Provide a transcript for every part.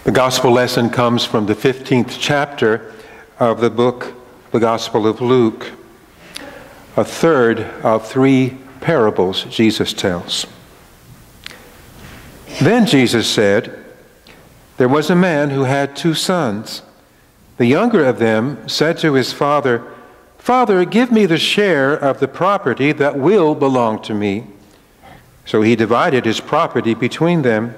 The gospel lesson comes from the 15th chapter of the book, the Gospel of Luke, a third of 3 parables Jesus tells. Then Jesus said, "There was a man who had 2 sons. The younger of them said to his father, 'Father, give me the share of the property that will belong to me.' So he divided his property between them.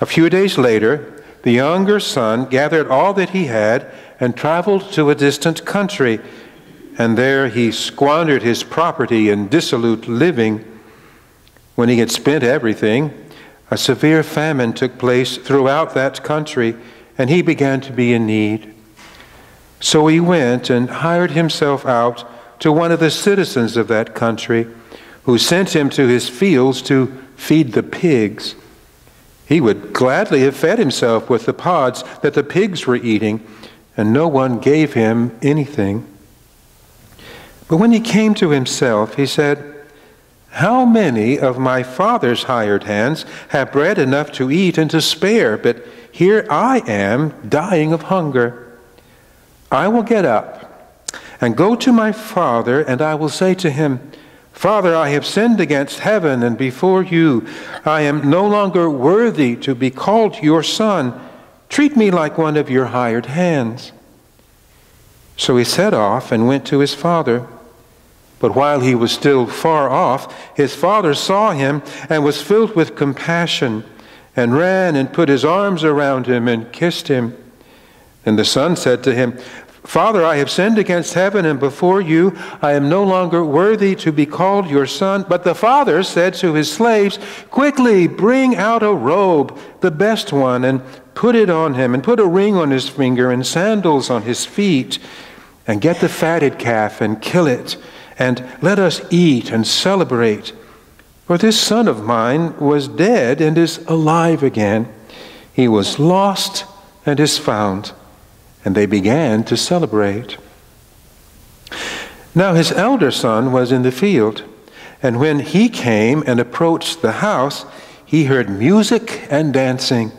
A few days later, the younger son gathered all that he had and traveled to a distant country, and there he squandered his property in dissolute living. When he had spent everything, a severe famine took place throughout that country, and he began to be in need. So he went and hired himself out to one of the citizens of that country, who sent him to his fields to feed the pigs. He would gladly have fed himself with the pods that the pigs were eating, and no one gave him anything. But when he came to himself, he said, 'How many of my father's hired hands have bread enough to eat and to spare, but here I am dying of hunger? I will get up and go to my father, and I will say to him, Father, I have sinned against heaven and before you. I am no longer worthy to be called your son. Treat me like one of your hired hands.' So he set off and went to his father. But while he was still far off, his father saw him and was filled with compassion, and ran and put his arms around him and kissed him. And the son said to him, 'Father, I have sinned against heaven and before you. I am no longer worthy to be called your son.' But the father said to his slaves, 'Quickly bring out a robe, the best one, and put it on him, and put a ring on his finger and sandals on his feet, and get the fatted calf and kill it, and let us eat and celebrate. For this son of mine was dead and is alive again. He was lost and is found.' And they began to celebrate. Now his elder son was in the field, and when he came and approached the house, he heard music and dancing.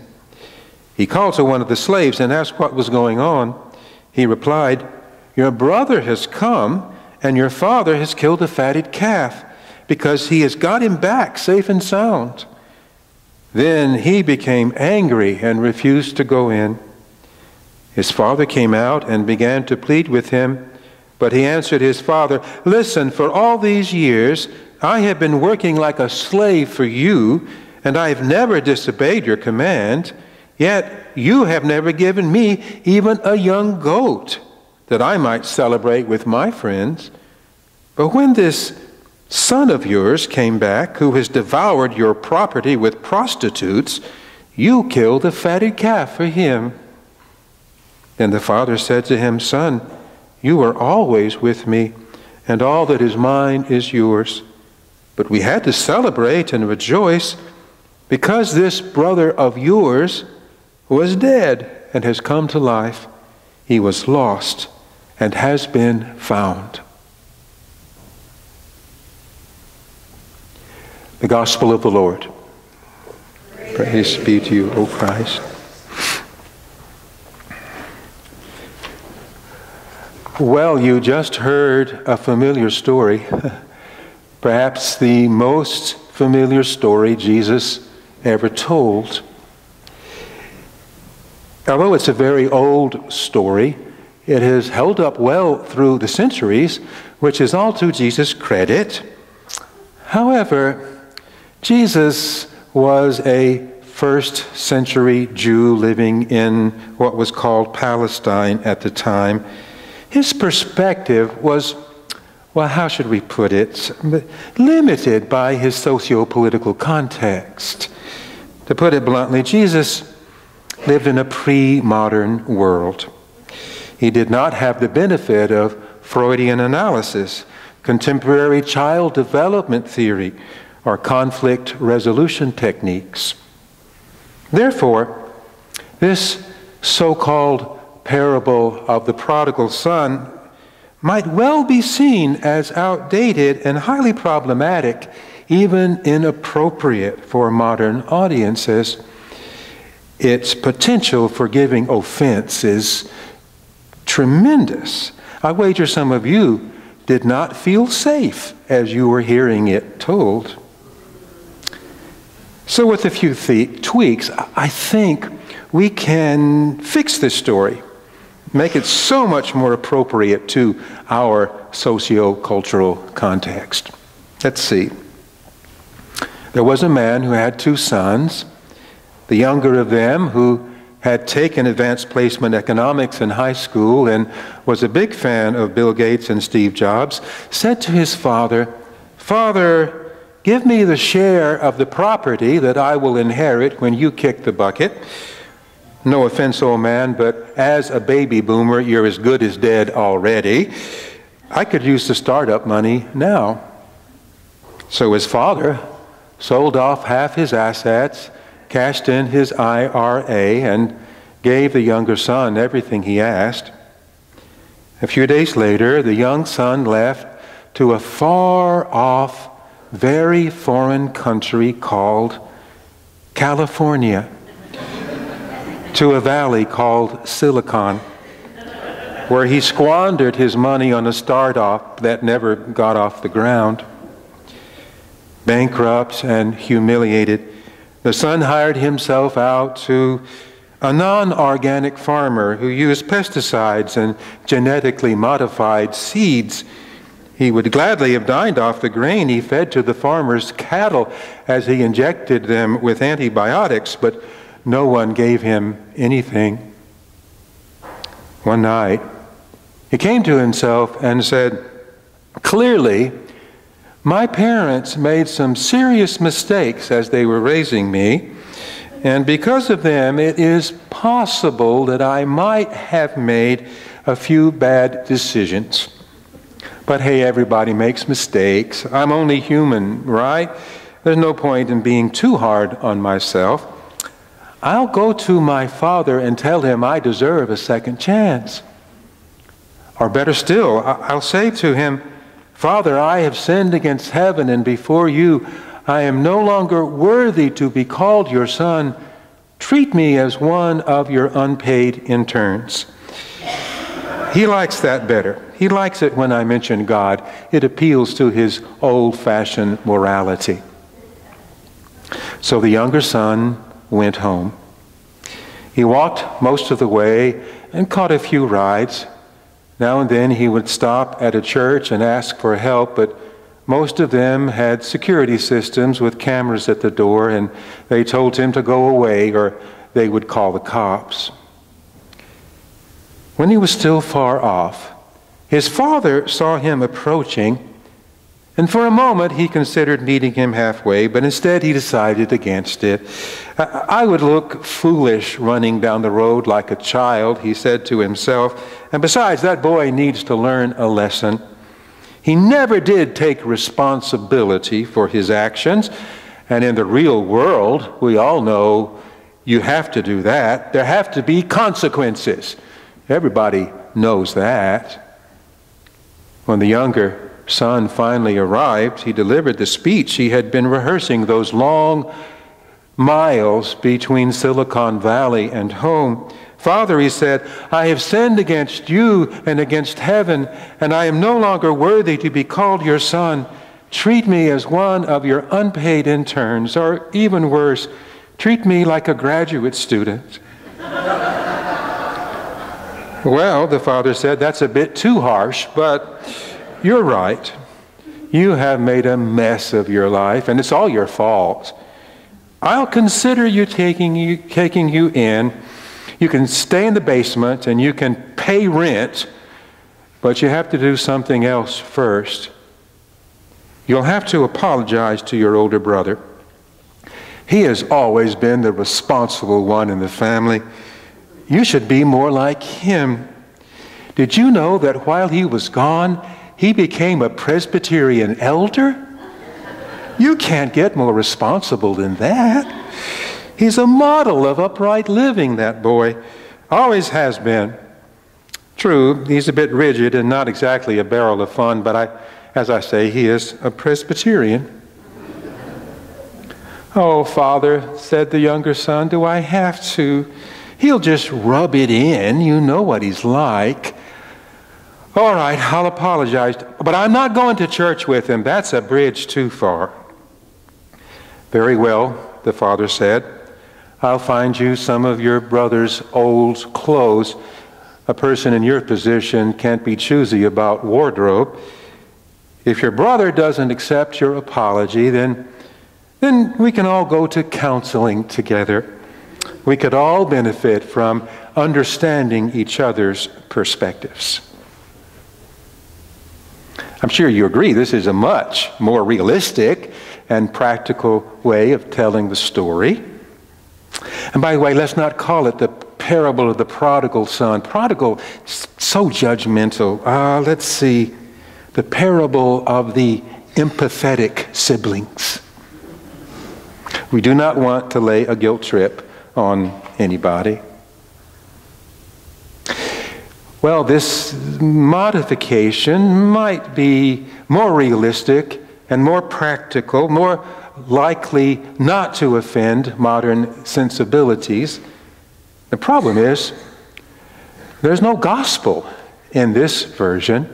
He called to one of the slaves and asked what was going on. He replied, 'Your brother has come, and your father has killed a fatted calf, because he has got him back safe and sound.' Then he became angry and refused to go in. His father came out and began to plead with him, but he answered his father, 'Listen, for all these years I have been working like a slave for you, and I have never disobeyed your command, yet you have never given me even a young goat, that I might celebrate with my friends. But when this son of yours came back, who has devoured your property with prostitutes, you killed a fatted calf for him.' Then the father said to him, 'Son, you are always with me, and all that is mine is yours. But we had to celebrate and rejoice, because this brother of yours was dead and has come to life. He was lost and has been found.'" The Gospel of the Lord. Praise be to you, O Christ. Well, you just heard a familiar story, perhaps the most familiar story Jesus ever told. Although it's a very old story, it has held up well through the centuries, which is all to Jesus' credit. However, Jesus was a first-century Jew living in what was called Palestine at the time. His perspective was, well, how should we put it, limited by his socio-political context. To put it bluntly, Jesus lived in a pre-modern world. He did not have the benefit of Freudian analysis, contemporary child development theory, or conflict resolution techniques. Therefore, this so-called parable of the prodigal son might well be seen as outdated and highly problematic, even inappropriate for modern audiences. its potential for giving offense is tremendous. I wager some of you did not feel safe as you were hearing it told. So with a few tweaks, I think we can fix this story, make it so much more appropriate to our socio-cultural context. Let's see. There was a man who had 2 sons. The younger of them, who had taken advanced placement economics in high school and was a big fan of Bill Gates and Steve Jobs, said to his father, "Father, give me the share of the property that I will inherit when you kick the bucket. No offense, old man, but as a baby boomer, you're as good as dead already. I could use the startup money now." So his father sold off half his assets, cashed in his IRA, and gave the younger son everything he asked. A few days later, the young son left to a far-off, very foreign country called California, to a valley called Silicon, where he squandered his money on a startup that never got off the ground. Bankrupt and humiliated, the son hired himself out to a non-organic farmer who used pesticides and genetically modified seeds. He would gladly have dined off the grain he fed to the farmer's cattle as he injected them with antibiotics, but no one gave him anything. One night, he came to himself and said, "Clearly, my parents made some serious mistakes as they were raising me, and because of them, it is possible that I might have made a few bad decisions. But hey, everybody makes mistakes. I'm only human, right? There's no point in being too hard on myself. I'll go to my father and tell him I deserve a second chance. Or better still, I'll say to him, 'Father, I have sinned against heaven and before you. I am no longer worthy to be called your son. Treat me as one of your unpaid interns.'" He likes that better. He likes it when I mention God. It appeals to his old-fashioned morality. So the younger son went home. He walked most of the way and caught a few rides. Now and then he would stop at a church and ask for help, but most of them had security systems with cameras at the door, and they told him to go away or they would call the cops. When he was still far off, his father saw him approaching, and for a moment he considered meeting him halfway, but instead he decided against it. "I would look foolish running down the road like a child," he said to himself, "and besides, that boy needs to learn a lesson. He never did take responsibility for his actions, and in the real world, we all know you have to do that. There have to be consequences. Everybody knows that." When the younger son finally arrived, he delivered the speech he had been rehearsing those long miles between Silicon Valley and home. "Father," he said, "I have sinned against you and against heaven, and I am no longer worthy to be called your son. Treat me as one of your unpaid interns, or even worse, treat me like a graduate student." "Well," the father said, "that's a bit too harsh, but you're right. You have made a mess of your life, and it's all your fault. I'll consider taking you in. You can stay in the basement, and you can pay rent, but you have to do something else first. You'll have to apologize to your older brother. He has always been the responsible one in the family. You should be more like him. Did you know that while he was gone, he became a Presbyterian elder? You can't get more responsible than that. He's a model of upright living, that boy. Always has been. True, he's a bit rigid and not exactly a barrel of fun, but as I say, he is a Presbyterian." "Oh, Father," said the younger son, "do I have to? He'll just rub it in. You know what he's like." "All right, I'll apologize, but I'm not going to church with him. That's a bridge too far." "Very well," the father said. "I'll find you some of your brother's old clothes. A person in your position can't be choosy about wardrobe. If your brother doesn't accept your apology, then we can all go to counseling together. We could all benefit from understanding each other's perspectives." I'm sure you agree this is a much more realistic and practical way of telling the story. And by the way, let's not call it the parable of the prodigal son. Prodigal, so judgmental. Let's see. The parable of the empathetic siblings. We do not want to lay a guilt trip on anybody. Well, this modification might be more realistic and more practical, more likely not to offend modern sensibilities. The problem is, there's no gospel in this version.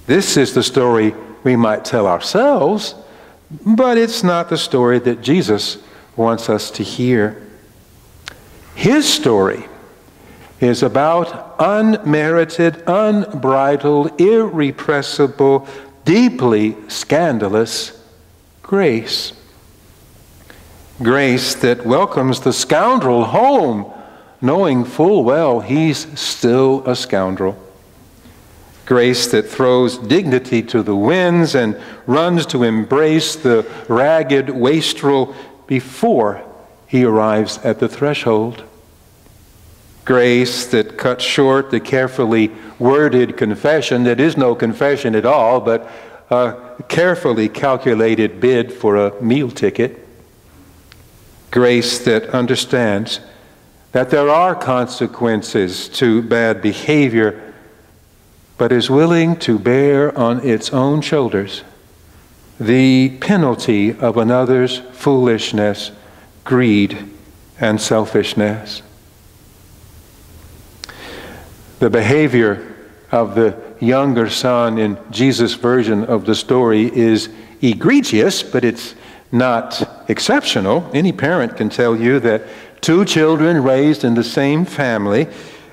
This is the story we might tell ourselves, but it's not the story that Jesus wants us to hear. His story is about unmerited, unbridled, irrepressible, deeply scandalous grace. Grace that welcomes the scoundrel home, knowing full well he's still a scoundrel. Grace that throws dignity to the winds and runs to embrace the ragged wastrel before he arrives at the threshold. Grace that cuts short the carefully worded confession that is no confession at all, but a carefully calculated bid for a meal ticket. Grace that understands that there are consequences to bad behavior, but is willing to bear on its own shoulders the penalty of another's foolishness, greed, and selfishness. The behavior of the younger son in Jesus' version of the story is egregious, but it's not exceptional. Any parent can tell you that two children raised in the same family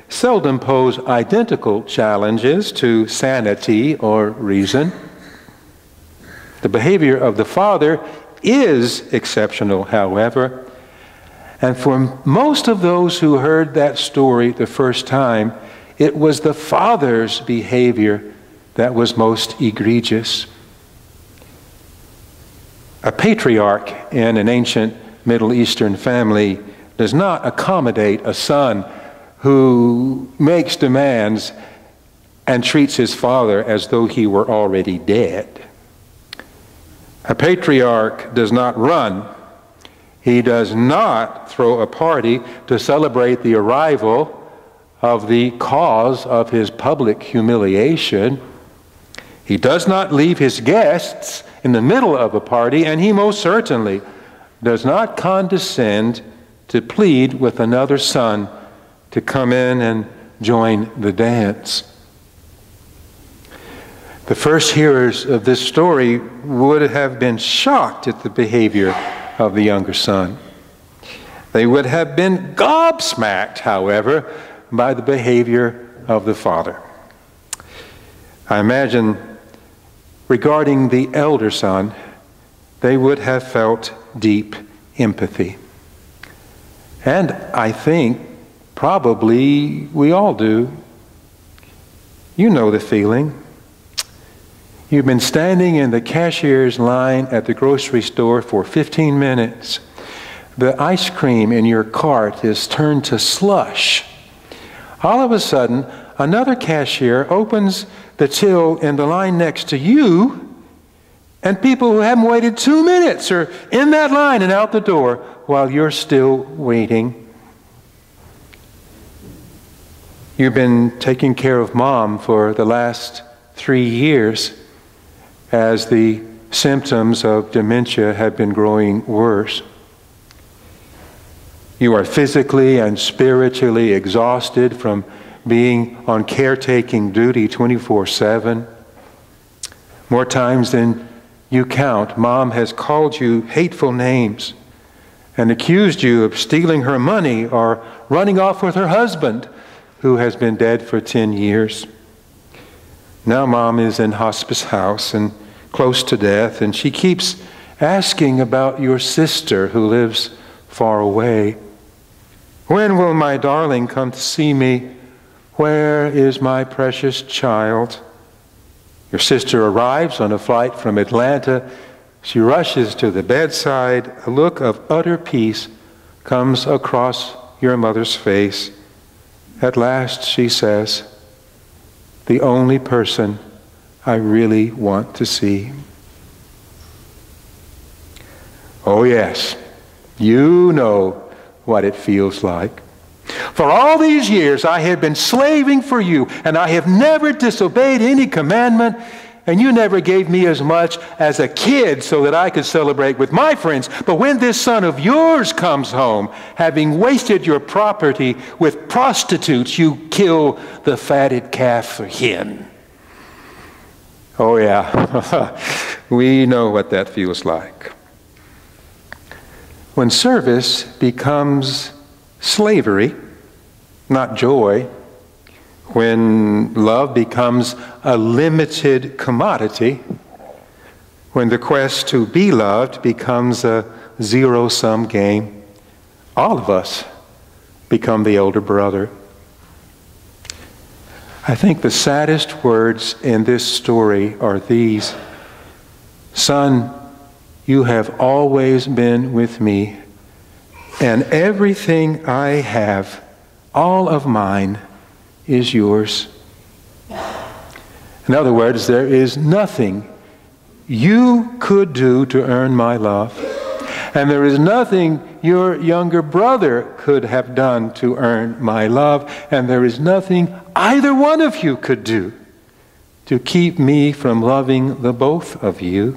seldom pose identical challenges to sanity or reason. The behavior of the father is exceptional, however, and for most of those who heard that story the first time, it was the father's behavior that was most egregious. A patriarch in an ancient Middle Eastern family does not accommodate a son who makes demands and treats his father as though he were already dead. A patriarch does not run. He does not throw a party to celebrate the arrival of the cause of his public humiliation. He does not leave his guests in the middle of a party, and he most certainly does not condescend to plead with another son to come in and join the dance. The first hearers of this story would have been shocked at the behavior of the younger son. They would have been gobsmacked, however, by the behavior of the father. I imagine regarding the elder son, they would have felt deep empathy. And I think probably we all do. You know the feeling. You've been standing in the cashier's line at the grocery store for 15 minutes. The ice cream in your cart is turned to slush. All of a sudden, another cashier opens the till in the line next to you, and people who haven't waited 2 minutes are in that line and out the door while you're still waiting. You've been taking care of mom for the last 3 years as the symptoms of dementia have been growing worse. You are physically and spiritually exhausted from being on caretaking duty 24/7. More times than you count, Mom has called you hateful names and accused you of stealing her money or running off with her husband, who has been dead for 10 years. Now Mom is in hospice house and close to death, and she keeps asking about your sister who lives far away. When will my darling come to see me? Where is my precious child? Your sister arrives on a flight from Atlanta. She rushes to the bedside. A look of utter peace comes across your mother's face. At last she says, "The only person I really want to see." Oh yes, you know what it feels like. For all these years I have been slaving for you, and I have never disobeyed any commandment, and you never gave me as much as a kid so that I could celebrate with my friends. But when this son of yours comes home, having wasted your property with prostitutes, you kill the fatted calf for him. Oh yeah, we know what that feels like. When service becomes slavery, not joy, when love becomes a limited commodity, when the quest to be loved becomes a zero-sum game, all of us become the older brother. I think the saddest words in this story are these: "Son, you have always been with me, and everything I have, all of mine, is yours." In other words, there is nothing you could do to earn my love, and there is nothing your younger brother could have done to earn my love, and there is nothing either one of you could do to keep me from loving the both of you.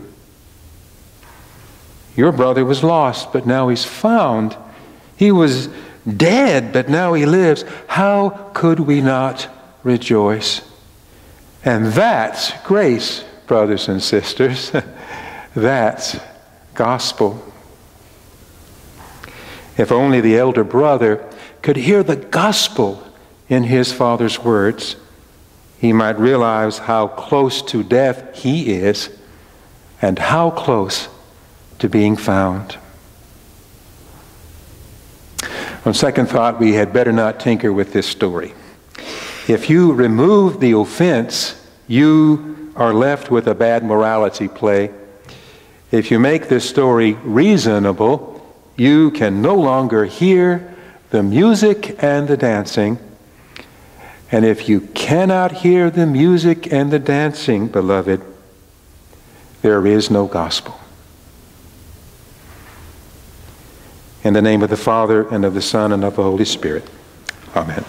Your brother was lost, but now he's found. He was dead, but now he lives. How could we not rejoice? And that's grace, brothers and sisters. That's gospel. If only the elder brother could hear the gospel in his father's words, he might realize how close to death he is and how close to being found. On second thought, we had better not tinker with this story. If you remove the offense, you are left with a bad morality play. If you make this story reasonable, you can no longer hear the music and the dancing. And if you cannot hear the music and the dancing, beloved, there is no gospel. In the name of the Father, and of the Son, and of the Holy Spirit. Amen.